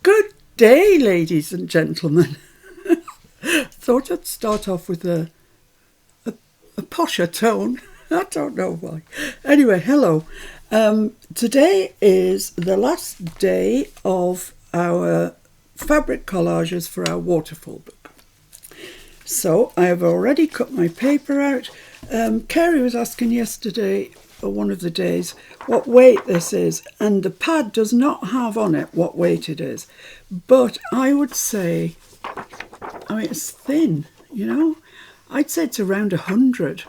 Good day, ladies and gentlemen. Thought I'd start off with a posher tone. I don't know why. Anyway, hello. Today is the last day of our fabric collages for our Waterfall book. So I have already cut my paper out. Carrie was asking yesterday, or one of the days, what weight this is, and the pad does not have on it what weight it is. But I would say, it's thin, you know. I'd say it's around 100.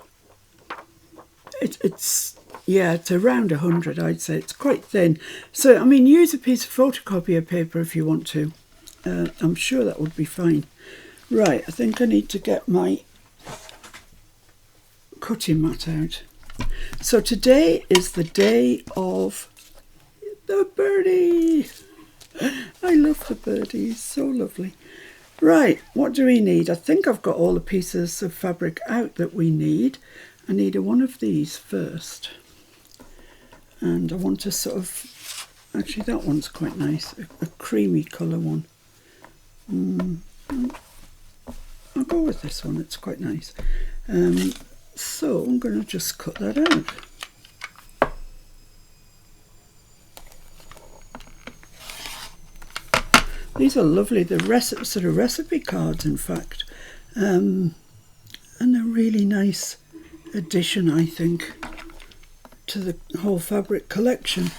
It's around 100, I'd say. It's quite thin. So, use a piece of photocopier paper if you want to. I'm sure that would be fine. Right, I think I need to get my cutting mat out. So today is the day of the birdie. I love the birdie, so lovely. Right, what do we need? I think I've got all the pieces of fabric out that we need. I need one of these first. And I want to sort of, actually that one's quite nice, a creamy colour one. I'll go with this one, it's quite nice. So I'm going to just cut that out. These are lovely, the sort of recipe cards in fact, and a really nice addition I think to the whole fabric collection.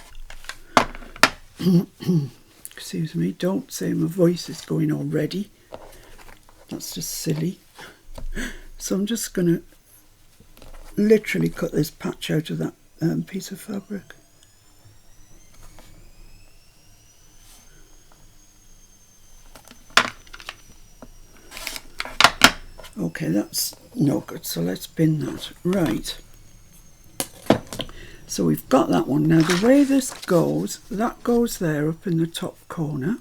Excuse me, don't say my voice is going already, that's just silly. So I'm just going to literally cut this patch out of that piece of fabric. Okay, that's no good, so let's bin that. Right, so we've got that one. Now the way this goes, that goes there up in the top corner.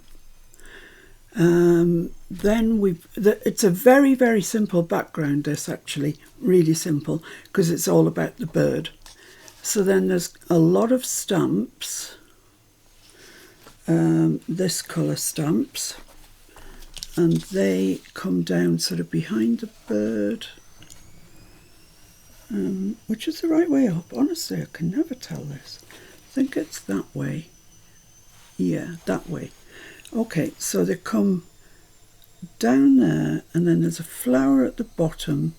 Then it's a very, very simple background, this actually, really simple, because it's all about the bird. So then there's a lot of stamps, this colour stamps, and they come down sort of behind the bird, which is the right way up. Honestly, I can never tell this. I think it's that way. Yeah, that way. Okay, so they come down there, and then there's a flower at the bottom,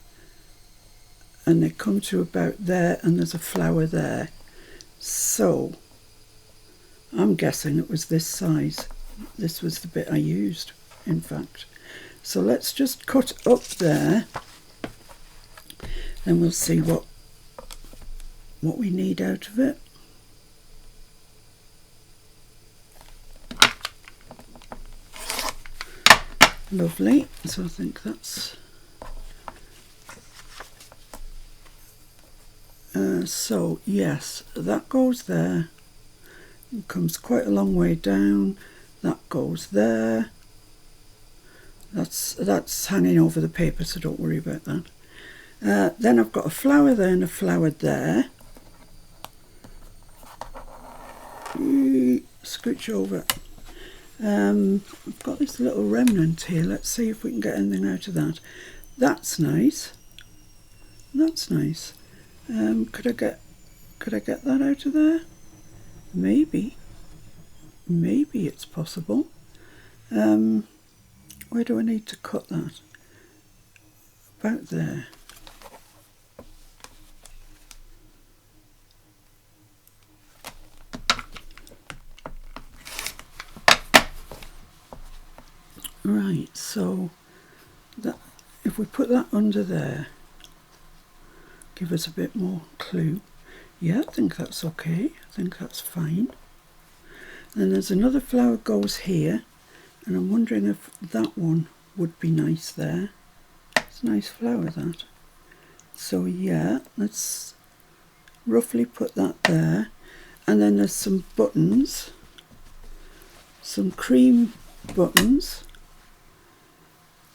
and they come to about there, and there's a flower there. So I'm guessing it was this size. This was the bit I used, in fact. So let's just cut up there, and we'll see what we need out of it. Lovely, so I think that's so yes, that goes there, it comes quite a long way down, that goes there, that's hanging over the paper, so don't worry about that. Then I've got a flower there and a flower there. Scooch over. I've got this little remnant here. Let's see if we can get anything out of that. That's nice. That's nice. Could I get that out of there? Maybe. Maybe it's possible. Where do I need to cut that? About there. Right, so that if we put that under there, give us a bit more clue. Yeah, I think that's okay. I think that's fine. Then there's another flower goes here, and I'm wondering if that one would be nice there. It's a nice flower, that. So yeah, let's roughly put that there. And then there's some buttons, some cream buttons.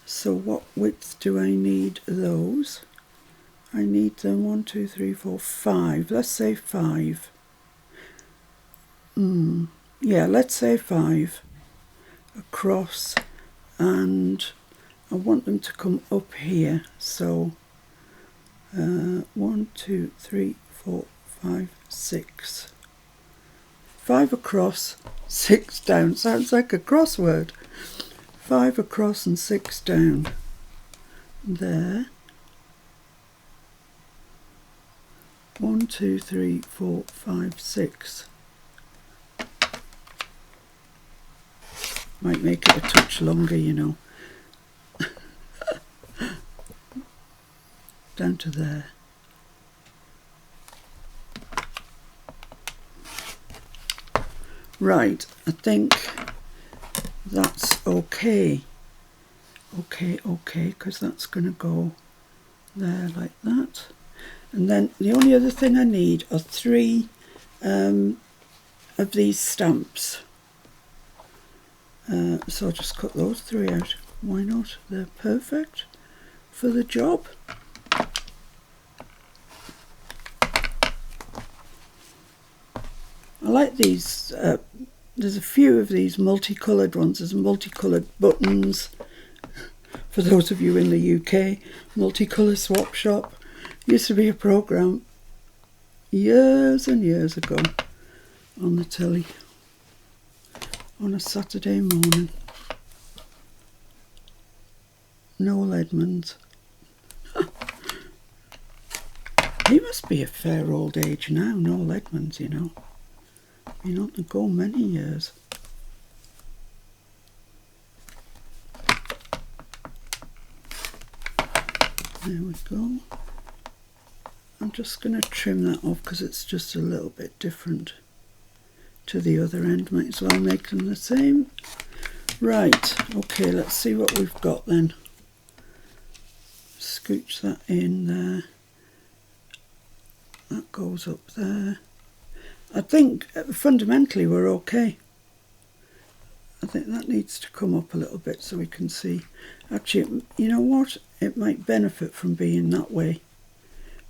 So what width do I need those? I need them 1, 2, 3, 4, 5. Let's say 5. Yeah, let's say 5. across, and I want them to come up here. So 1, 2, 3, 4, 5, 6. 5 across, 6 down. Sounds like a crossword. 5 across and 6 down. There. 1, 2, 3, 4, 5, 6. Might make it a touch longer, you know. Down to there. Right, I think that's okay. Okay, because that's going to go there like that. And then the only other thing I need are 3 of these stamps. So I'll just cut those 3 out. Why not? They're perfect for the job. I like these. There's a few of these multicoloured ones. There's multicoloured buttons. For those of you in the UK, multicolour swap shop. Used to be a programme years and years ago on the telly on a Saturday morning. Noel Edmonds. He must be a fair old age now, Noel Edmonds, you know. Been on the go many years. There we go. I'm just going to trim that off because it's just a little bit different to the other end. Might as well make them the same. Right, okay, let's see what we've got then. Scooch that in there. That goes up there. I think fundamentally we're okay. I think that needs to come up a little bit so we can see. Actually, you know what? It might benefit from being that way.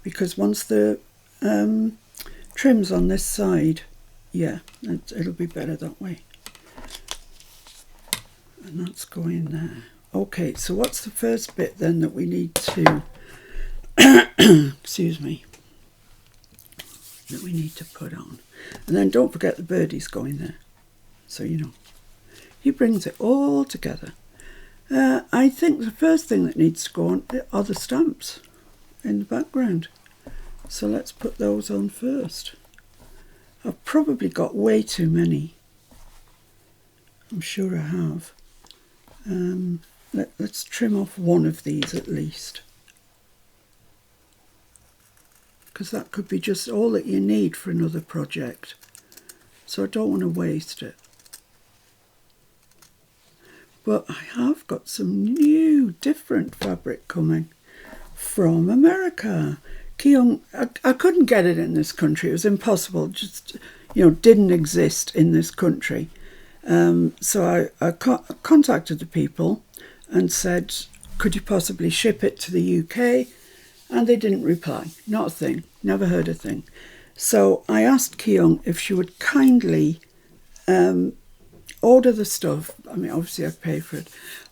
Because once the trim's on this side, yeah, it'll be better that way. And that's going there. Okay, so what's the first bit then that we need to, excuse me, that we need to put on? And then don't forget the birdie's going there, so you know. He brings it all together. I think the first thing that needs to go on are the stamps in the background. So let's put those on first. I've probably got way too many. I'm sure I have. Let's trim off one of these at least. Because that could be just all that you need for another project. So I don't want to waste it. But I have got some new, different fabric coming from America. Keong, I couldn't get it in this country. It was impossible. Just, you know, didn't exist in this country. So I contacted the people and said, could you possibly ship it to the UK? And they didn't reply. Not a thing. Never heard a thing. So I asked Keong if she would kindly order the stuff. I mean, obviously I'd pay for it.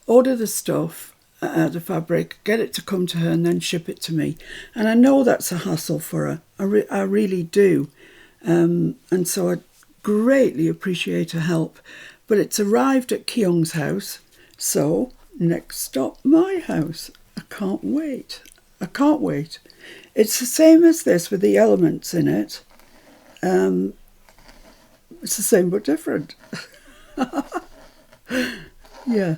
Order the stuff, the fabric, get it to come to her and then ship it to me. And I know that's a hassle for her. I really do. And so I greatly appreciate her help. But it's arrived at Keong's house. So next stop, my house. I can't wait. I can't wait. It's the same as this with the elements in it. It's the same but different. Yeah,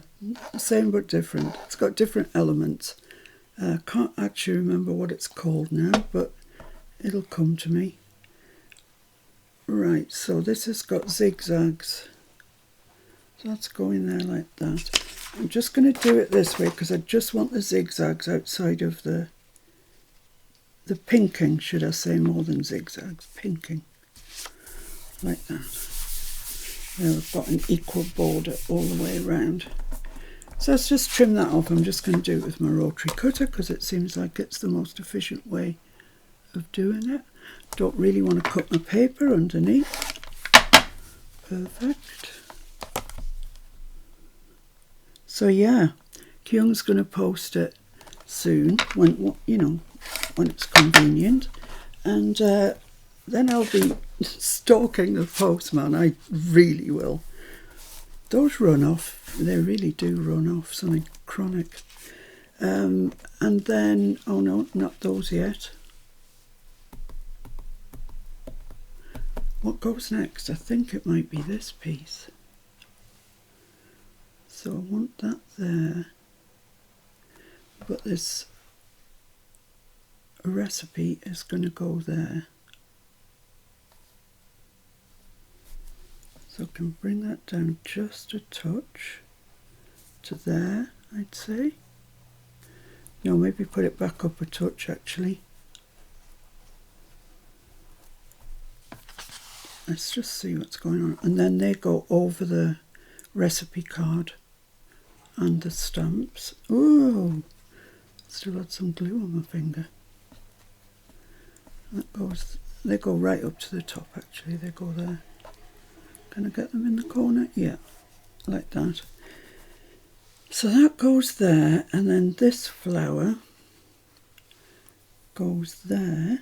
same but different. It's got different elements. Can't actually remember what it's called now, but it'll come to me. Right, so this has got zigzags. So that's going there like that. I'm just going to do it this way because I just want the zigzags outside of the pinking, should I say, more than zigzags. Pinking. Like that. There we've got an equal border all the way around. So let's just trim that off. I'm just going to do it with my rotary cutter because it seems like it's the most efficient way of doing it. Don't really want to cut my paper underneath. Perfect. So yeah, Kyung's going to post it soon when, you know, when it's convenient, and then I'll be stalking the postman. I really will. Those run off, they really do run off, something chronic. And then, oh no, not those yet. What goes next? I think it might be this piece. So I want that there. But this recipe is going to go there. So I can bring that down just a touch to there, I'd say. You know, maybe put it back up a touch actually. Let's just see what's going on. And then they go over the recipe card and the stamps. Ooh, still had some glue on my finger. That goes, they go right up to the top actually, they go there. Can I get them in the corner? Yeah, like that. So that goes there, and then this flower goes there.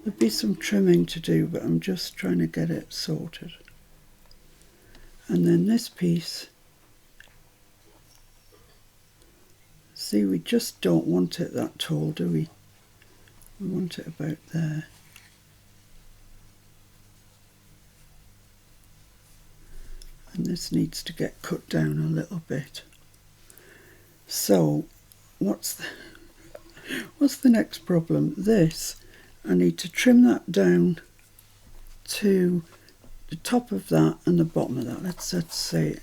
There'll be some trimming to do, but I'm just trying to get it sorted. And then this piece, see, we just don't want it that tall, do we? We want it about there. And this needs to get cut down a little bit. So what's the next problem? This, I need to trim that down to the top of that and the bottom of that. Let's say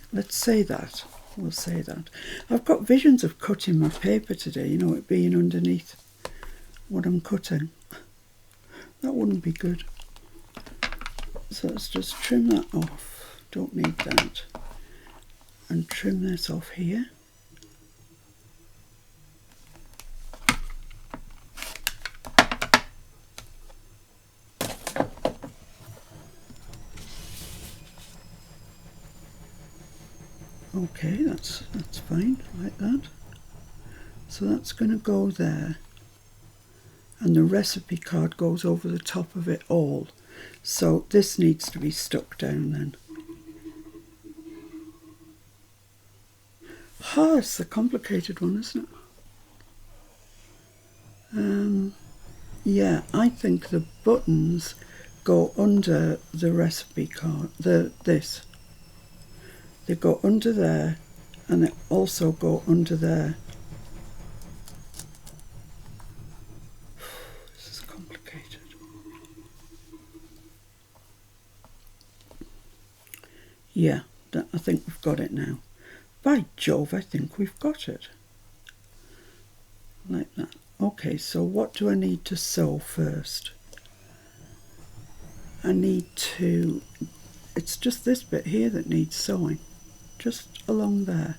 that. We'll say that. I've got visions of cutting my paper today, you know, it being underneath what I'm cutting. That wouldn't be good. So let's just trim that off. Don't need that. And trim this off here. Okay, that's fine, like that. So that's going to go there. And the recipe card goes over the top of it all. So this needs to be stuck down then. Ah, it's the complicated one, isn't it? Yeah, I think the buttons go under the recipe card. This. They go under there, and they also go under there. This is complicated. Yeah, I think we've got it now. By Jove, I think we've got it. Like that. Okay, so what do I need to sew first? I need to... It's just this bit here that needs sewing. Just along there.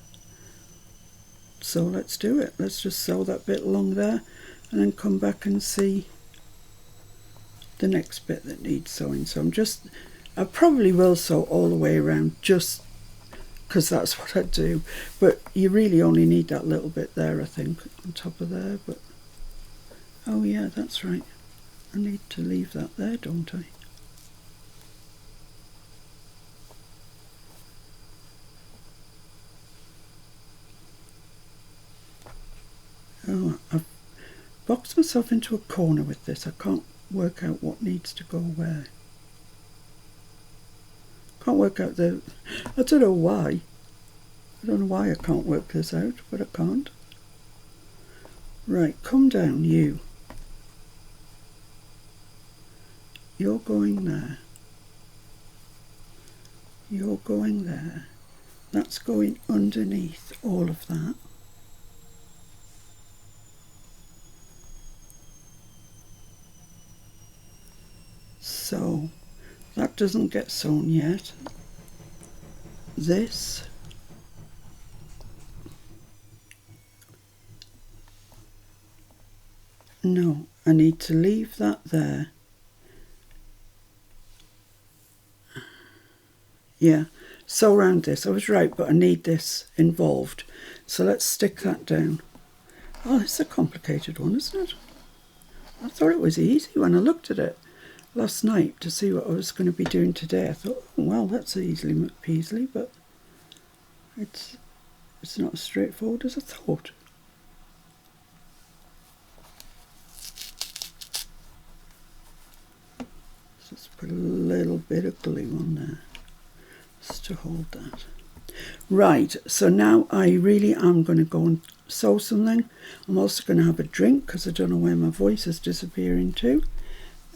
So let's do it. Let's just sew that bit along there and then come back and see the next bit that needs sewing. So I probably will sew all the way around just because that's what I do, but you really only need that little bit there, I think, on top of there. But oh yeah, that's right, I need to leave that there, don't I? Oh, I've boxed myself into a corner with this. I can't work out what needs to go where. Can't work out I don't know why. I don't know why I can't work this out, but I can't. Right, come down, you. You're going there. You're going there. That's going underneath all of that. So that doesn't get sewn yet. This no, I need to leave that there. Yeah, sew around this. I was right, but I need this involved. So let's stick that down. Oh, it's a complicated one, isn't it? I thought it was easy when I looked at it last night to see what I was going to be doing today. I thought, oh, well, that's easily McPeasly, but it's not as straightforward as I thought. So let's put a little bit of glue on there just to hold that. Right, so now I really am going to go and sew something. I'm also going to have a drink because I don't know where my voice is disappearing to.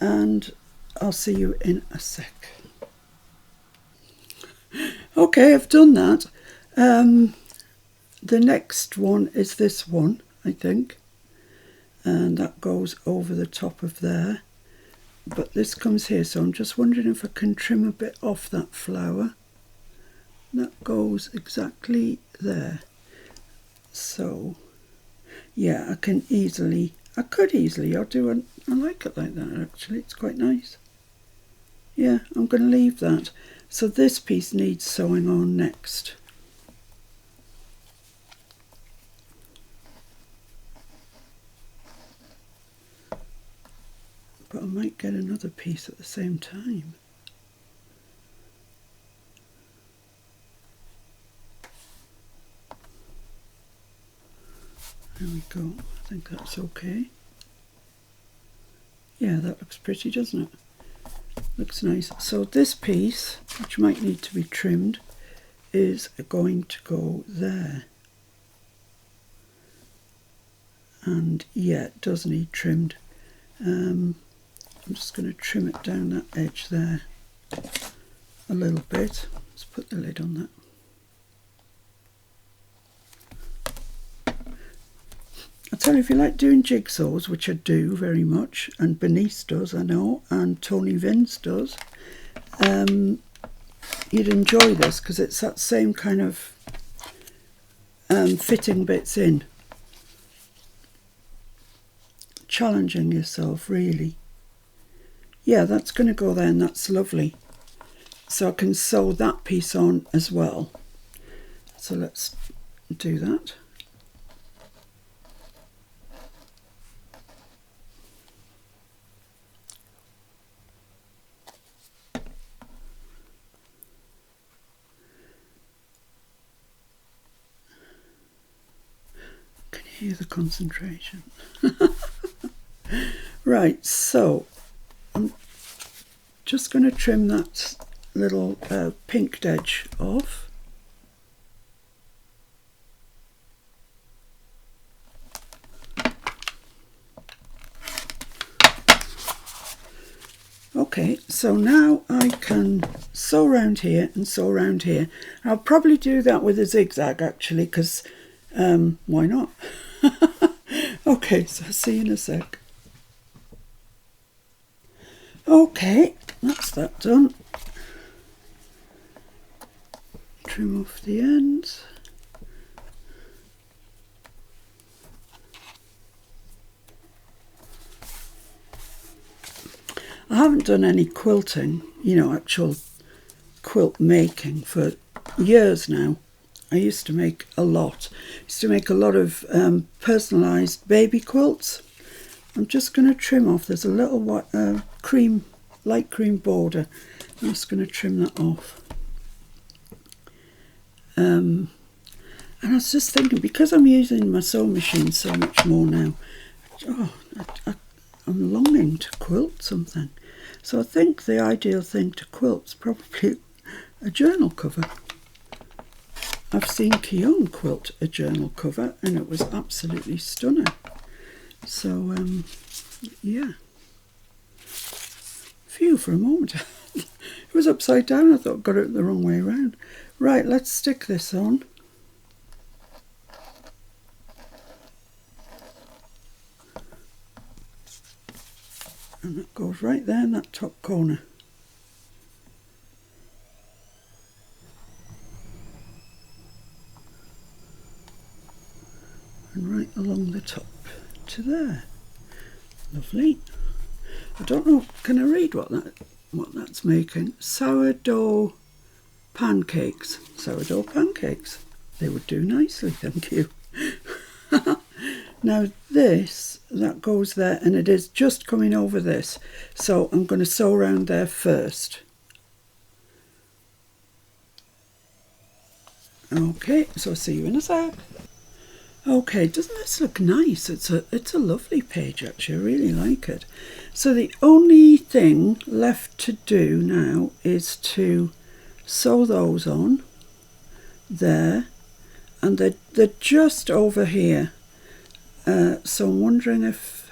And I'll see you in a sec. Okay, I've done that. The next one is this one, I think. And that goes over the top of there. But this comes here, so I'm just wondering if I can trim a bit off that flower. That goes exactly there. So, yeah, I could easily, I like it like that actually, it's quite nice. Yeah, I'm going to leave that. So this piece needs sewing on next. But I might get another piece at the same time. There we go, I think that's okay. Yeah, that looks pretty, doesn't it? Looks nice. So this piece, which might need to be trimmed, is going to go there. And yeah, it does need trimmed. I'm just going to trim it down that edge there a little bit. Let's put the lid on that. I tell you, if you like doing jigsaws, which I do very much, and Bernice does, I know, and Tony Vince does, you'd enjoy this because it's that same kind of fitting bits in. Challenging yourself, really. Yeah, that's going to go there, and that's lovely. So I can sew that piece on as well. So let's do that. Hear the concentration. Right, so I'm just going to trim that little pinked edge off. Okay, so now I can sew around here and sew around here. I'll probably do that with a zigzag actually, because why not? Okay, so I'll see you in a sec. Okay, that's that done. Trim off the ends. I haven't done any quilting, you know, actual quilt making for years now. I used to make a lot. I used to make a lot of personalised baby quilts. I'm just going to trim off. There's a little light cream border. I'm just going to trim that off. And I was just thinking, because I'm using my sewing machine so much more now, I'm longing to quilt something. So I think the ideal thing to quilt is probably a journal cover. I've seen Keown quilt a journal cover and it was absolutely stunning. So, yeah. Phew, for a moment. It was upside down. I thought I got it the wrong way around. Right, let's stick this on. And that goes right there in that top corner. And right along the top to there. Lovely. I don't know, can I read what that's making? Sourdough pancakes, sourdough pancakes. They would do nicely, thank you. Now this, that goes there, and it is just coming over this. So I'm going to sew around there first. Okay, so I'll see you in a sec. Okay, doesn't this look nice? It's a lovely page actually, I really like it. So the only thing left to do now is to sew those on there, and they're just over here. So I'm wondering if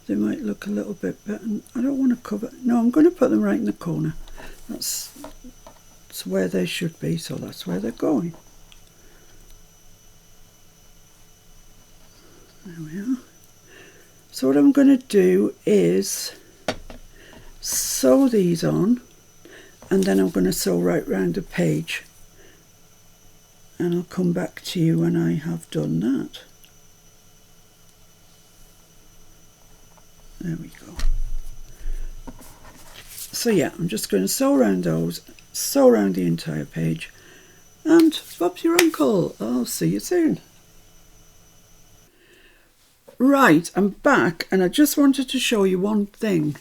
they might look a little bit better. I don't want to cover, no, I'm going to put them right in the corner. That's where they should be, so that's where they're going. There we are. So what I'm going to do is sew these on, and then I'm going to sew right round the page, and I'll come back to you when I have done that. There we go. So yeah, I'm just going to sew around those, sew around the entire page, and Bob's your uncle. I'll see you soon. Right, I'm back, and I just wanted to show you one thing.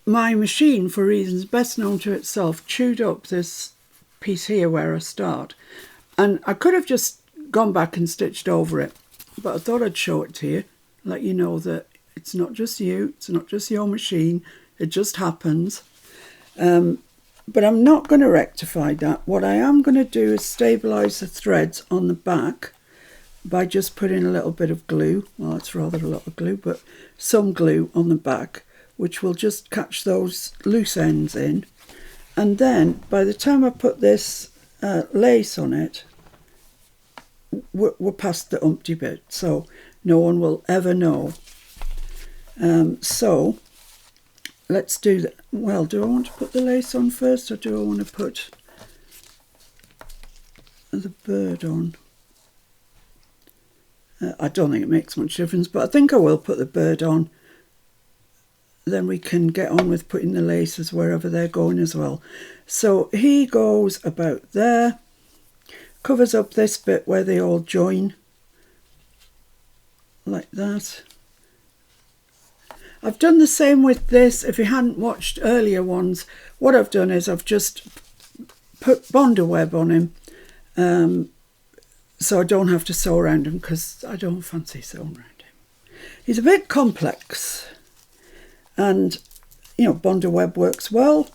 My machine, for reasons best known to itself, chewed up this piece here where I start, and I could have just gone back and stitched over it, but I thought I'd show it to you, let you know that it's not just you, it's not just your machine, it just happens. But I'm not going to rectify that. What I am going to do is stabilise the threads on the back by just putting a little bit of glue. Well, it's rather a lot of glue, but some glue on the back, which will just catch those loose ends in. And then by the time I put this lace on it, we're past the umpty bit, so no one will ever know. So let's do that. Well, do I want to put the lace on first, or do I want to put the bird on? I don't think it makes much difference, but I think I will put the bird on. Then we can get on with putting the laces wherever they're going as well. So he goes about there, covers up this bit where they all join, like that. I've done the same with this. If you hadn't watched earlier ones, what I've done is I've just put Bonder web on him, so I don't have to sew around him, because I don't fancy sewing around him. He's a bit complex, and you know, Bonder web works well.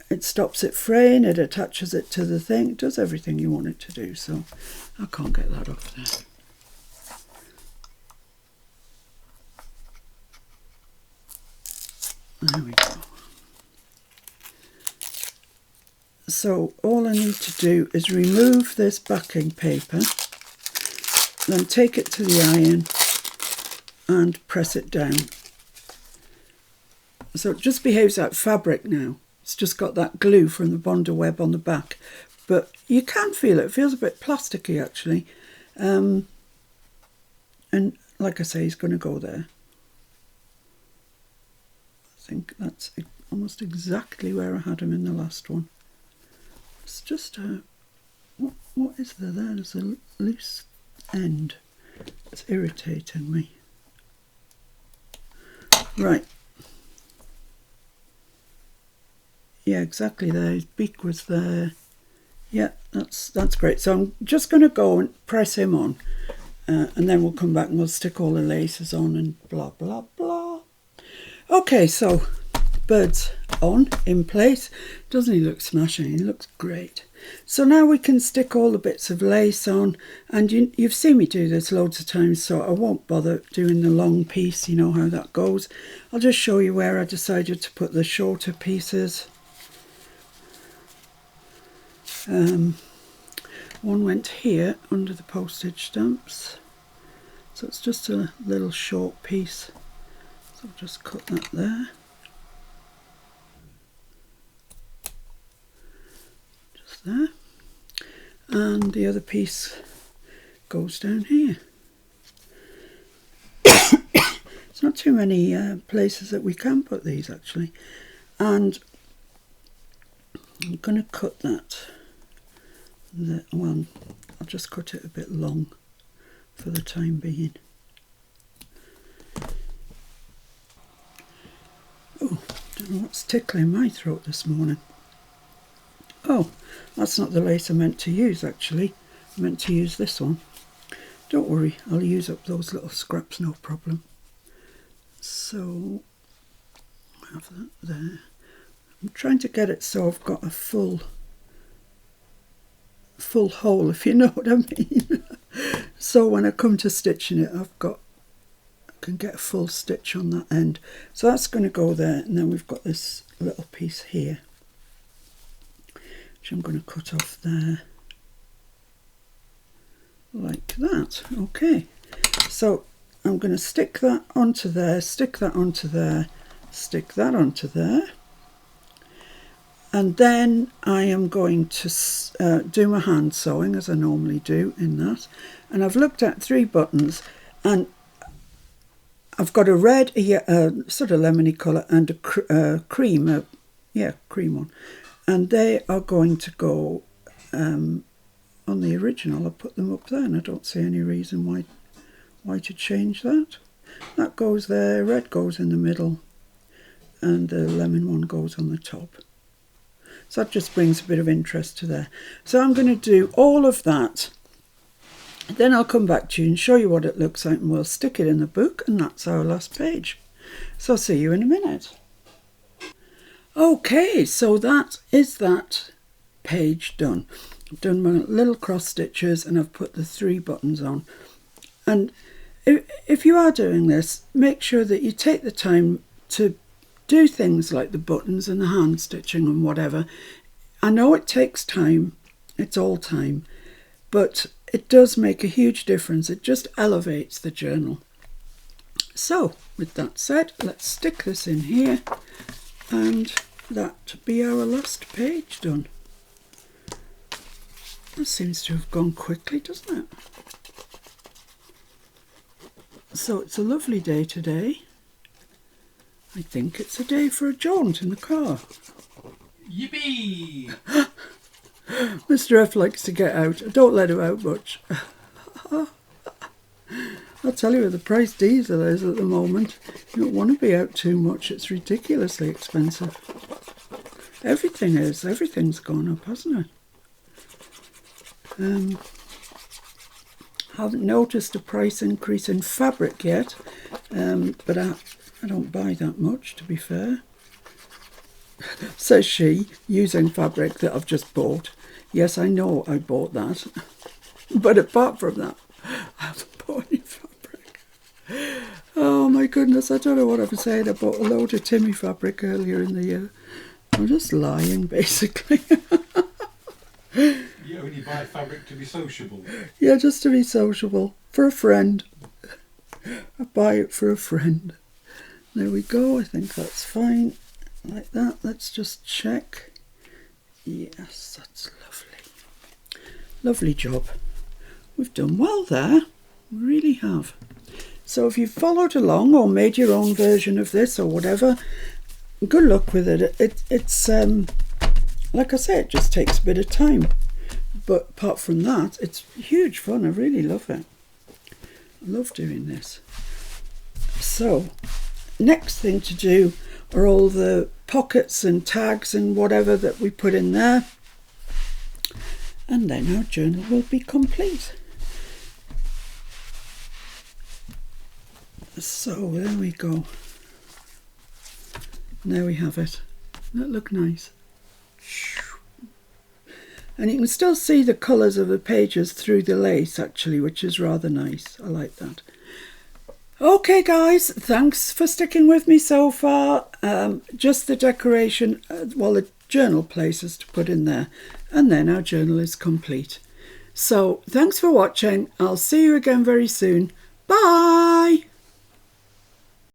It stops it fraying, it attaches it to the thing, it does everything you want it to do, so I can't get that off there. There we go. So all I need to do is remove this backing paper, then take it to the iron and press it down. So it just behaves like fabric now. It's just got that glue from the Bonder web on the back, but you can feel it. It feels a bit plasticky actually. And like I say, he's going to go there. I think that's almost exactly where I had him in the last one. It's just a, what is there? There's a loose end. It's irritating me. Right. Yeah, exactly there. His beak was there. Yeah, that's great. So I'm just going to go and press him on, and then we'll come back and we'll stick all the laces on and blah blah blah. Okay, so bird's on, in place. Doesn't he look smashing? He looks great. So now we can stick all the bits of lace on, and you've seen me do this loads of times, so I won't bother doing the long piece. You know how that goes. I'll just show you where I decided to put the shorter pieces. One went here under the postage stamps, so it's just a little short piece, so I'll just cut that there. Just there. And the other piece goes down here. It's not too many places that we can put these actually. And I'm going to cut that. Well, I'll just cut it a bit long for the time being. Oh, don't know what's tickling my throat this morning. Oh, that's not the lace I meant to use actually. I meant to use this one. Don't worry, I'll use up those little scraps, no problem. So, I have that there. I'm trying to get it so I've got a full hole, if you know what I mean. So when I come to stitching it, I can get a full stitch on that end. So that's going to go there, and then we've got this little piece here, which I'm going to cut off there, like that. Okay, so I'm going to stick that onto there, stick that onto there, stick that onto there. And then I am going to do my hand sewing as I normally do in that. And I've looked at 3 buttons, and I've got a red, sort of lemony colour, and a cream, cream one. And they are going to go on the original. I put them up there, and I don't see any reason why to change that. That goes there, red goes in the middle, and the lemon one goes on the top. So that just brings a bit of interest to there. So I'm going to do all of that. Then I'll come back to you and show you what it looks like, and we'll stick it in the book, and that's our last page. So I'll see you in a minute. Okay, so that is that page done. I've done my little cross stitches, and I've put the 3 buttons on. And if you are doing this, make sure that you take the time to do things like the buttons and the hand stitching and whatever. I know it takes time, it's all time, but it does make a huge difference. It just elevates the journal. So with that said, let's stick this in here, and that be our last page done. That seems to have gone quickly, doesn't it? So it's a lovely day today. I think it's a day for a jaunt in the car. Yippee! Mr. F likes to get out. I don't let him out much. I'll tell you, with the price diesel is at the moment, you don't want to be out too much. It's ridiculously expensive. Everything is. Everything's gone up, hasn't it? Haven't noticed a price increase in fabric yet, but I don't buy that much, to be fair. Says she, using fabric that I've just bought. Yes, I know I bought that. But apart from that, I haven't bought any fabric. Oh my goodness, I don't know what I'm saying. I bought a load of Timmy fabric earlier in the year. I'm just lying, basically. You only buy fabric to be sociable? Yeah, just to be sociable. For a friend. I buy it for a friend. There we go, I think that's fine. Like that, let's just check. Yes, that's lovely. Lovely job. We've done well there. We really have. So if you've followed along or made your own version of this or whatever, good luck with it. It's like I say, it just takes a bit of time. But apart from that, it's huge fun. I really love it. I love doing this. So next thing to do are all the pockets and tags and whatever that we put in there, and then our journal will be complete. So there we go. There we have it. Doesn't that look nice? And you can still see the colours of the pages through the lace actually, which is rather nice. I like that. Okay guys, thanks for sticking with me so far. Just the decoration, well, the journal places to put in there, and then our journal is complete. So thanks for watching. I'll see you again very soon. Bye!